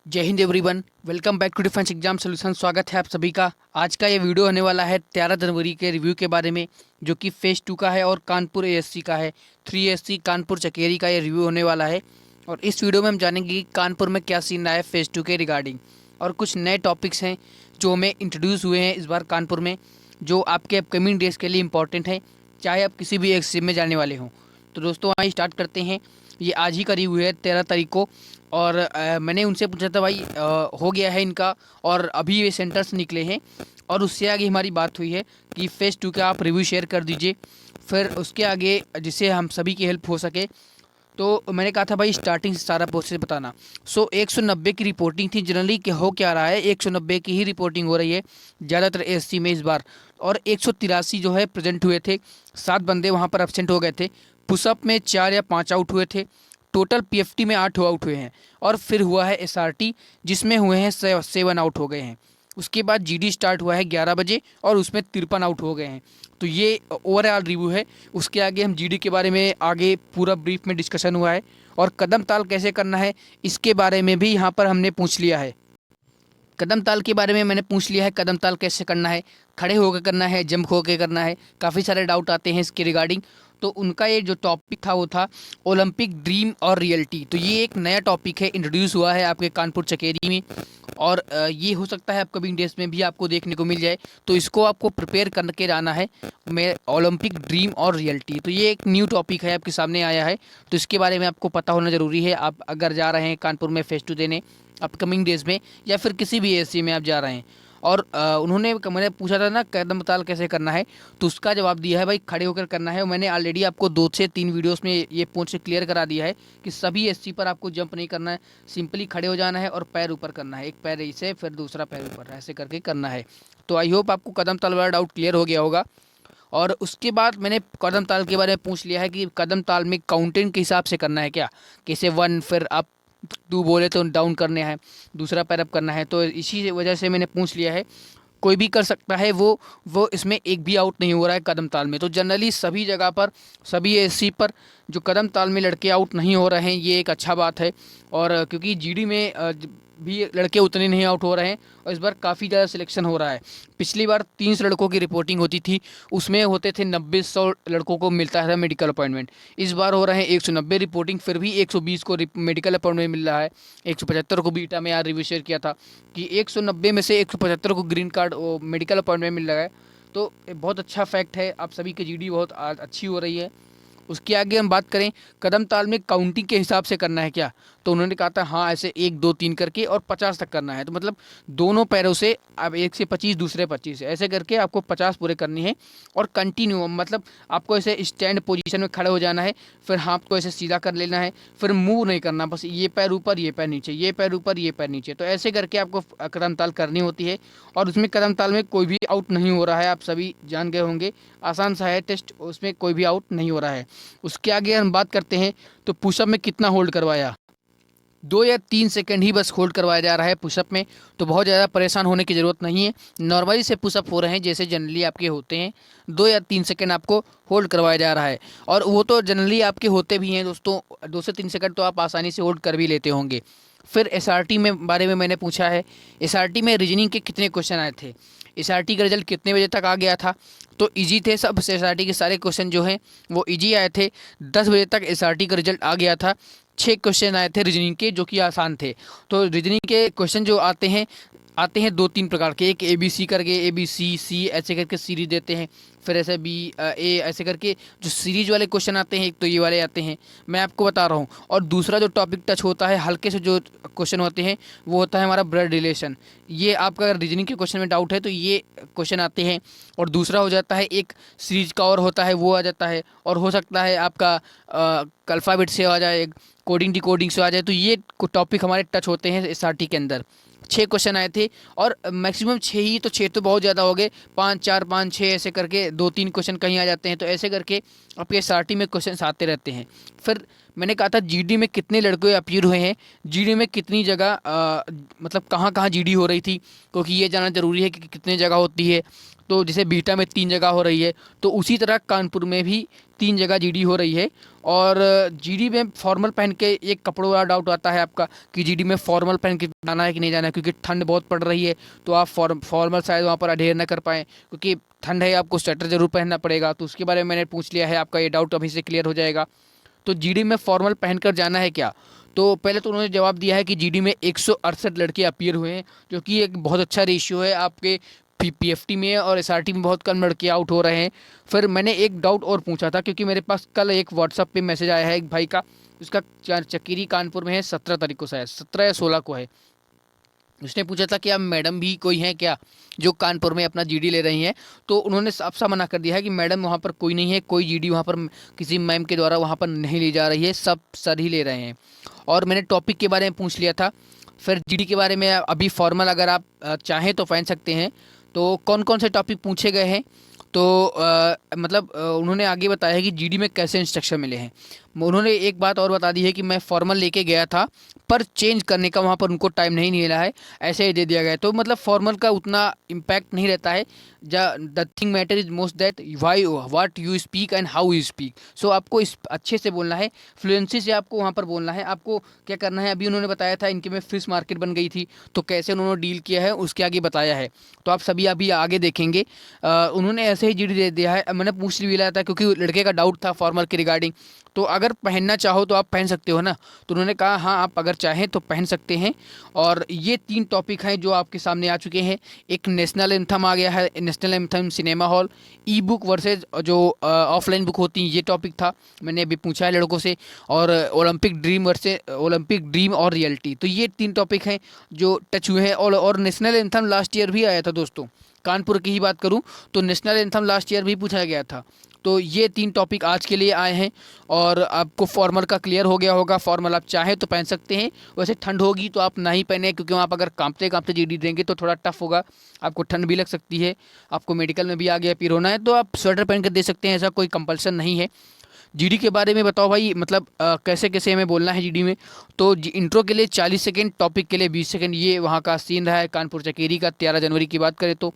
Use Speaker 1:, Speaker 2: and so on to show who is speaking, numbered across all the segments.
Speaker 1: जय हिंद everyone, welcome back to defence exam solution. स्वागत है आप सभी का। आज का ये वीडियो होने वाला है 13 जनवरी के रिव्यू के बारे में, जो कि फेज़ 2 का है और कानपुर एएससी का है। 3 एएससी कानपुर चकेरी का ये रिव्यू होने वाला है। और इस वीडियो में हम जानेंगे कि कानपुर में क्या सीन रहा है फेज़ 2 के रिगार्डिंग, और कुछ नए टॉपिक्स हैं जो हमें इंट्रोड्यूस हुए हैं इस बार कानपुर में, जो आपके अपकमिंग डेज के लिए इंपॉर्टेंट है, चाहे आप किसी भी एग्जाम में जाने वाले हों। तो दोस्तों आइए स्टार्ट करते हैं। ये आज ही करी हुई है 13 तारीख को, और मैंने उनसे पूछा था भाई हो गया है इनका, और अभी ये सेंटर्स निकले हैं। और उससे आगे हमारी बात हुई है कि फेज़ 2 का आप रिव्यू शेयर कर दीजिए, फिर उसके आगे जिससे हम सभी की हेल्प हो सके। तो मैंने कहा था भाई स्टार्टिंग से सारा प्रोसेस बताना। 190 की रिपोर्टिंग थी जनरली, कि हो क्या रहा है 190 की ही रिपोर्टिंग हो रही है ज़्यादातर एएससी में इस बार। और 183 जो है प्रेजेंट हुए थे, 7 बंदे वहाँ पर एब्सेंट हो गए थे। पुशअप में 4 या 5 आउट हुए थे, टोटल पीएफटी में 8 आउट हुए हैं, और फिर हुआ है एसआरटी जिसमें हुए हैं 7 आउट हो गए हैं। उसके बाद जीडी स्टार्ट हुआ है 11 बजे, और उसमें 53 आउट हो गए हैं। तो ये ओवरऑल रिव्यू है। उसके आगे हम जीडी के बारे में आगे पूरा ब्रीफ में डिस्कशन हुआ है, और कदम ताल कैसे करना है इसके बारे में भी यहाँ पर हमने पूछ लिया है। कदम ताल के बारे में मैंने पूछ लिया है, कदम ताल कैसे करना है, खड़े होकर करना है, जंप होकर करना है। काफ़ी सारे डाउट आते हैं इसके रिगार्डिंग। तो उनका ये जो टॉपिक था वो था ओलंपिक ड्रीम और रियलिटी। तो ये एक नया टॉपिक है, इंट्रोड्यूस हुआ है आपके कानपुर चकेरी में, और ये हो सकता है अपकमिंग डेज में भी आपको देखने को मिल जाए। तो इसको आपको प्रिपेयर करके जाना है, मैं ओलंपिक ड्रीम और रियलिटी। तो ये एक न्यू टॉपिक है, आपके सामने आया है, तो इसके बारे में आपको पता होना ज़रूरी है। आप अगर जा रहे हैं कानपुर में फेज़ 2 देने अपकमिंग डेज में, या फिर किसी भी एएससी में आप जा रहे हैं। और उन्होंने मैंने पूछा था ना कदम ताल कैसे करना है, तो उसका जवाब दिया है भाई खड़े होकर करना है। मैंने ऑलरेडी आपको 2 से 3 वीडियोस में ये पॉइंट से क्लियर करा दिया है कि सभी एससी पर आपको जंप नहीं करना है, सिंपली खड़े हो जाना है और पैर ऊपर करना है, एक पैर ऐसे फिर दूसरा पैर ऊपर, ऐसे करके करना है। तो आई होप आपको कदम ताल वाला डाउट क्लियर हो गया होगा। और उसके बाद मैंने कदम ताल के बारे में पूछ लिया है कि कदम ताल में काउंटिंग के हिसाब से करना है क्या, कैसे 1 फिर अप 2 बोले तो डाउन करने हैं, दूसरा पैर अप करना है। तो इसी वजह से मैंने पूछ लिया है। कोई भी कर सकता है, वो इसमें एक भी आउट नहीं हो रहा है कदम ताल में। तो जनरली सभी जगह पर, सभी एएससी पर जो कदम ताल में लड़के आउट नहीं हो रहे हैं, ये एक अच्छा बात है। और क्योंकि जीडी में भी लड़के उतने नहीं आउट हो रहे हैं, और इस बार काफ़ी ज़्यादा सिलेक्शन हो रहा है। पिछली बार 300 लड़कों की रिपोर्टिंग होती थी, उसमें होते थे 90-100 लड़कों को मिलता है मेडिकल अपॉइंटमेंट। इस बार हो रहे हैं 190 रिपोर्टिंग, फिर भी 120 को मेडिकल अपॉइंटमेंट मिल रहा है। 175 को बीटा में यार रिव्यू शेयर किया था कि 190 में से 175 को ग्रीन कार्ड मेडिकल अपॉइंटमेंट मिल रहा है। तो बहुत अच्छा फैक्ट है, आप सभी की जीडी बहुत अच्छी हो रही है। उसके आगे हम बात करें कदम ताल में काउंटिंग के हिसाब से करना है क्या, तो उन्होंने कहा था हाँ ऐसे 1 2 3 करके और 50 तक करना है। तो मतलब दोनों पैरों से अब 1 से 25, दूसरे 25, ऐसे करके आपको 50 पूरे करनी है। और कंटिन्यू मतलब आपको ऐसे स्टैंड पोजीशन में खड़े हो जाना है, फिर हाथ को ऐसे सीधा कर लेना है, फिर मूव नहीं करना, बस ये पैर ऊपर ये पैर नीचे, ये पैर ऊपर ये पैर नीचे। तो ऐसे करके आपको कदम ताल करनी होती है। और उसमें कदम ताल में कोई भी आउट नहीं हो रहा है, आप सभी जान गए होंगे, आसान सा है टेस्ट, उसमें कोई भी आउट नहीं हो रहा है। उसके आगे हम बात करते हैं तो पुशअप में कितना होल्ड करवाया, 2 या 3 सेकंड ही बस होल्ड करवाया जा रहा है पुशअप में। तो बहुत ज़्यादा परेशान होने की ज़रूरत नहीं है, नॉर्मली से पुशअप हो रहे हैं जैसे जनरली आपके होते हैं। 2 या 3 सेकंड आपको होल्ड करवाया जा रहा है, और वो तो जनरली आपके होते भी हैं दोस्तों। 2 से 3 सेकंड तो आप आसानी से होल्ड कर भी लेते होंगे। फिर एसआरटी में बारे में मैंने पूछा है, एसआरटी में रीजनिंग के कितने क्वेश्चन आए थे, एसआरटी का रिजल्ट कितने बजे तक आ गया था। तो इजी थे सब, एसआरटी के सारे क्वेश्चन जो हैं वो इजी आए थे। 10 बजे तक एसआरटी का रिजल्ट आ गया था। 6 क्वेश्चन आए थे रीजनिंग के जो कि आसान थे। तो रीजनिंग के क्वेश्चन जो आते हैं 2-3 प्रकार के, एक ABC करके, ABC ऐसे करके सीरीज देते हैं, फिर ऐसे A ऐसे करके जो सीरीज वाले क्वेश्चन आते हैं, एक तो ये वाले आते हैं, मैं आपको बता रहा हूँ। और दूसरा जो टॉपिक टच होता है हल्के से जो क्वेश्चन होते हैं, वो होता है हमारा ब्लड रिलेशन। ये आपका अगर रीजनिंग के क्वेश्चन में डाउट है तो ये क्वेश्चन आते हैं। और दूसरा हो जाता है एक सीरीज का और होता है, वो आ जाता है। और हो सकता है आपका अल्फ़ाबेट से आ जाए, कोडिंग डिकोडिंग से आ जाए। तो ये टॉपिक हमारे टच होते हैं एसआरटी के अंदर। 6 क्वेश्चन आए थे, और मैक्सिमम 6 ही, तो 6 तो बहुत ज़्यादा हो गए, 5 4 5 6 ऐसे करके 2-3 क्वेश्चन कहीं आ जाते हैं। तो ऐसे करके आपके एसआरटी में क्वेश्चन आते रहते हैं। फिर मैंने कहा था जीडी में कितने लड़के अपीयर हुए हैं, जीडी में कितनी जगह मतलब कहाँ कहाँ जीडी हो रही थी, क्योंकि ये जानना ज़रूरी है कि कितने जगह होती है। तो जैसे बीटा में 3 जगह हो रही है, तो उसी तरह कानपुर में भी 3 जगह जीडी हो रही है। और जीडी में फॉर्मल पहन के एक कपड़ों वाला डाउट आता है आपका कि जीडी में फॉर्मल पहन के जाना है कि नहीं जाना है, क्योंकि ठंड बहुत पड़ रही है, तो आप फॉर्मल शायद वहाँ पर अडेयर ना कर पाएँ, क्योंकि ठंड है, आपको स्वेटर ज़रूर पहनना पड़ेगा। तो उसके बारे में मैंने पूछ लिया है, आपका ये डाउट अभी से क्लियर हो जाएगा। तो जीडी में फॉर्मल पहनकर जाना है क्या? तो पहले तो उन्होंने जवाब दिया है कि जीडी में 168 लड़के अपीयर हुए हैं, जो कि एक बहुत अच्छा रेशियो है। आपके पीएफटी में और एसआरटी में बहुत कम लड़के आउट हो रहे हैं। फिर मैंने एक डाउट और पूछा था, क्योंकि मेरे पास कल एक व्हाट्सअप पे मैसेज आया है एक भाई का, उसका चकेरी कानपुर में है, 17 तारीख को, शायद 17 या 16 को है। उसने पूछा था कि आप मैडम भी कोई हैं क्या जो कानपुर में अपना जीडी ले रही हैं? तो उन्होंने साफ साफ मना कर दिया है कि मैडम वहाँ पर कोई नहीं है, कोई जीडी वहाँ पर किसी मैम के द्वारा वहाँ पर नहीं ली जा रही है, सब सर ही ले रहे हैं। और मैंने टॉपिक के बारे में पूछ लिया था। फिर जीडी के बारे में अभी फॉर्मल अगर आप चाहें तो पहन सकते हैं। तो कौन कौन से टॉपिक पूछे गए हैं, तो मतलब उन्होंने आगे बताया है कि जीडी में कैसे इंस्ट्रक्शन मिले हैं। उन्होंने एक बात और बता दी है कि मैं फॉर्मल लेके गया था, पर चेंज करने का वहाँ पर उनको टाइम नहीं मिला है, ऐसे ही दे दिया गया है। तो मतलब फॉर्मल का उतना इम्पैक्ट नहीं रहता है। The thing matter is most that why what you speak and how you speak. So आपको इस अच्छे से बोलना है, फ्लुएंसी से आपको वहाँ पर बोलना है। आपको क्या करना है, अभी उन्होंने बताया था इनके में फिश मार्केट बन गई थी, तो कैसे उन्होंने डील किया है उसके आगे बताया है। तो आप सभी अभी आगे देखेंगे। उन्होंने ऐसे ही जीडी दे दिया है। मैंने पूछ लिया था, क्योंकि लड़के का डाउट था फॉर्मल के रिगार्डिंग। तो अगर पहनना चाहो तो आप पहन सकते हो ना? तो उन्होंने कहा हाँ, आप अगर चाहें तो पहन सकते हैं। और ये 3 टॉपिक हैं जो आपके सामने आ चुके हैं। एक नेशनल एंथम आ गया है, नेशनल एंथम सिनेमा हॉल, ई बुक वर्सेज जो ऑफलाइन बुक होती है, ये टॉपिक था, मैंने अभी पूछा है लड़कों से। और Olympic dream versus Olympic dream और रियलिटी, तो ये 3 टॉपिक हैं जो टच हुए हैं। और नेशनल एंथम लास्ट ईयर भी आया था दोस्तों। कानपुर की ही बात करूं तो नेशनल एंथम लास्ट ईयर भी पूछा गया था। तो ये 3 टॉपिक आज के लिए आए हैं। और आपको फॉर्मल का क्लियर हो गया होगा। फॉर्मल आप चाहें तो पहन सकते हैं, वैसे ठंड होगी तो आप नहीं पहने, क्योंकि वहाँ पर अगर कांपते कांपते जीडी देंगे तो थोड़ा टफ होगा, आपको ठंड भी लग सकती है। आपको मेडिकल में भी आगे अपीयर होना है तो आप स्वेटर पहन कर दे सकते हैं, ऐसा कोई कंपल्सन नहीं है। जीडी के बारे में बताओ भाई, मतलब कैसे कैसे हमें बोलना है जीडी में। तो इंट्रो के लिए 40 सेकेंड, टॉपिक के लिए 20 सेकेंड, ये वहाँ का सीन रहा है कानपुर चकेरी का। 13 जनवरी की बात करें तो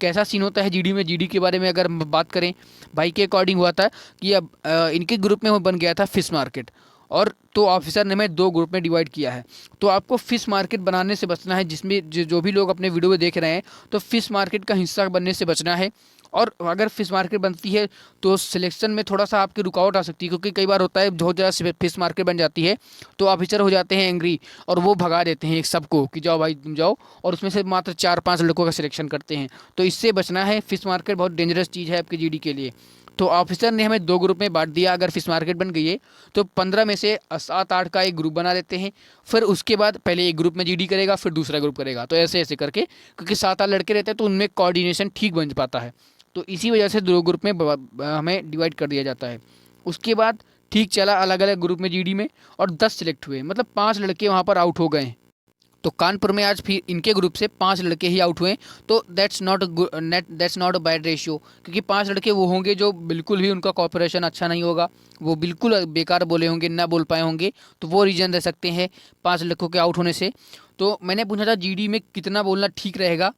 Speaker 1: कैसा सीन होता है जीडी में। जीडी के बारे में अगर बात करें, भाई के अकॉर्डिंग हुआ था कि अब इनके ग्रुप में वो बन गया था फिश मार्केट, और तो ऑफिसर ने हमें 2 ग्रुप में डिवाइड किया है। तो आपको फिश मार्केट बनाने से बचना है, जिसमें जो भी लोग अपने वीडियो में देख रहे हैं, तो फिश मार्केट का हिस्सा बनने से बचना है। और अगर फिश मार्केट बनती है तो सिलेक्शन में थोड़ा सा आपकी रुकावट आ सकती है, क्योंकि कई बार होता है बहुत ज़्यादा फिश मार्केट बन जाती है तो ऑफिसर हो जाते हैं एंग्री, और वो भगा देते हैं एक सबको कि जाओ भाई तुम जाओ, और उसमें से मात्र 4-5 लड़कों का सिलेक्शन करते हैं। तो इससे बचना है। फिश मार्केट बहुत डेंजरस चीज़ है आपके जीडी के लिए। तो ऑफिसर ने हमें 2 ग्रुप में बांट दिया। अगर फिश मार्केट बन गई है तो 15 में से 7-8 का एक ग्रुप बना देते हैं। फिर उसके बाद पहले एक ग्रुप में जीडी करेगा, फिर दूसरा ग्रुप करेगा, तो ऐसे ऐसे करके, क्योंकि 7-8 लड़के रहते हैं तो उनमें कोऑर्डिनेशन ठीक बन पाता है। तो इसी वजह से 2 ग्रुप में हमें डिवाइड कर दिया जाता है। उसके बाद ठीक चला अलग अलग ग्रुप में जीडी में, और 10 सिलेक्ट हुए, मतलब 5 लड़के वहाँ पर आउट हो गए। तो कानपुर में आज फिर इनके ग्रुप से 5 लड़के ही आउट हुए। तो that's not a bad ratio, क्योंकि 5 लड़के वो होंगे जो बिल्कुल भी उनका कॉपरेशन अच्छा नहीं होगा, वो बिल्कुल बेकार बोले होंगे, ना बोल पाए होंगे, तो वो रीज़न रह सकते हैं 5 लड़कों के आउट होने से। तो मैंने पूछा था जीडी में कितना बोलना ठीक रहेगा,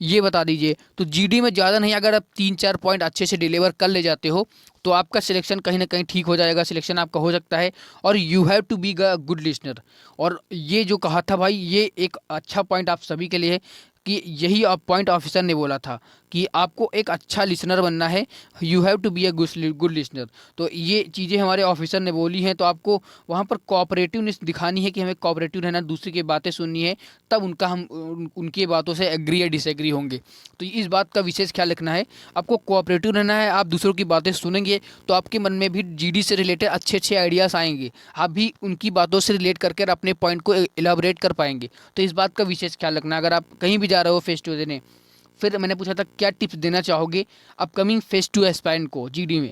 Speaker 1: ये बता दीजिए। तो जीडी में ज़्यादा नहीं, अगर आप 3-4 पॉइंट अच्छे से डिलीवर कर ले जाते हो तो आपका सिलेक्शन कहीं ना कहीं ठीक हो जाएगा, सिलेक्शन आपका हो सकता है। और you have to be a good listener. और ये जो कहा था भाई, ये एक अच्छा पॉइंट आप सभी के लिए है कि यही पॉइंट ऑफिसर ने बोला था कि आपको एक अच्छा लिसनर बनना है, you have to be a good listener. तो ये चीज़ें हमारे ऑफिसर ने बोली हैं। तो आपको वहाँ पर कोऑपरेटिवनेस दिखानी है कि हमें कोऑपरेटिव रहना, दूसरे की बातें सुननी है, तब उनकी बातों से एग्री या डिसएग्री होंगे। तो इस बात का विशेष ख्याल रखना है, आपको कोऑपरेटिव रहना है। आप दूसरों की बातें सुनेंगे तो आपके मन में भी जीडी से रिलेटेड अच्छे अच्छे आइडियाज़ आएंगे, आप भी उनकी बातों से रिलेट करके अपने पॉइंट को एलाबोरेट कर पाएंगे। तो इस बात का विशेष ख्याल रखना अगर आप कहीं भी जा रहे हो फेस टू देने। फिर मैंने पूछा था क्या टिप्स देना चाहोगे अपकमिंग फेस टू एस्पायरेंट को जीडी में।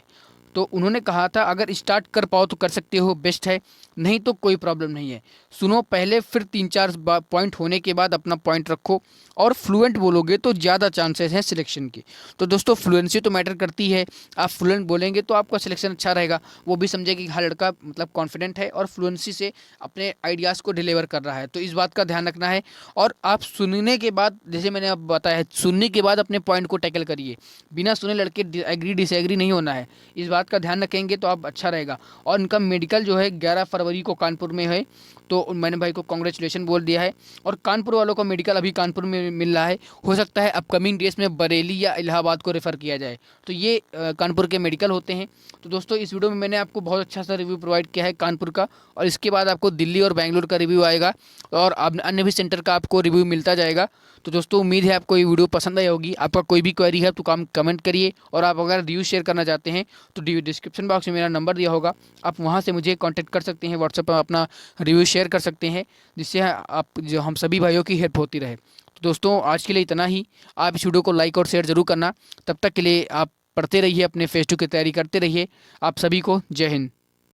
Speaker 1: तो उन्होंने कहा था अगर स्टार्ट कर पाओ तो कर सकते हो, बेस्ट है, नहीं तो कोई प्रॉब्लम नहीं है। सुनो पहले, फिर 3-4 पॉइंट होने के बाद अपना पॉइंट रखो, और फ्लुएंट बोलोगे तो ज़्यादा चांसेस हैं सिलेक्शन के। तो दोस्तों फ्लुएंसी तो मैटर करती है, आप फ्लुएंट बोलेंगे तो आपका सिलेक्शन अच्छा रहेगा, वो भी समझेगी कि हाँ लड़का मतलब कॉन्फिडेंट है और फ्लुएंसी से अपने आइडियाज़ को डिलीवर कर रहा है। तो इस बात का ध्यान रखना है। और आप सुनने के बाद, जैसे मैंने अब बताया है, सुनने के बाद अपने पॉइंट को टैकल करिए, बिना सुने लड़के एग्री डिसएग्री नहीं होना है, इस बात का ध्यान रखेंगे तो आप अच्छा रहेगा। और इनका मेडिकल जो है 11 फरवरी को कानपुर में है, तो मैंने भाई को कॉन्ग्रेचुलेशन बोल दिया है। और कानपुर वालों का मेडिकल अभी कानपुर में मिल रहा है, हो सकता है अपकमिंग डेज में बरेली या इलाहाबाद को रेफ़र किया जाए। तो ये कानपुर के मेडिकल होते हैं। तो दोस्तों इस वीडियो में मैंने आपको बहुत अच्छा सा रिव्यू प्रोवाइड किया है कानपुर का, और इसके बाद आपको दिल्ली और बेंगलुरु का रिव्यू आएगा, और अन्य भी सेंटर का आपको रिव्यू मिलता जाएगा। तो दोस्तों उम्मीद है आपको ये वीडियो पसंद आई होगी। आपका कोई भी क्वेरी है तो कमेंट करिए, और आप अगर रिव्यू शेयर करना चाहते हैं तो डिस्क्रिप्शन बॉक्स में मेरा नंबर दिया होगा, आप वहाँ से मुझे कांटेक्ट कर सकते हैं, व्हाट्सएप पर अपना रिव्यू शेयर कर सकते हैं, जिससे आप जो हम सभी भाइयों की हेल्प होती रहे। तो दोस्तों आज के लिए इतना ही। आप इस वीडियो को लाइक और शेयर ज़रूर करना। तब तक के लिए आप पढ़ते रहिए, अपने फेस टू की तैयारी करते रहिए। आप सभी को जय हिंद।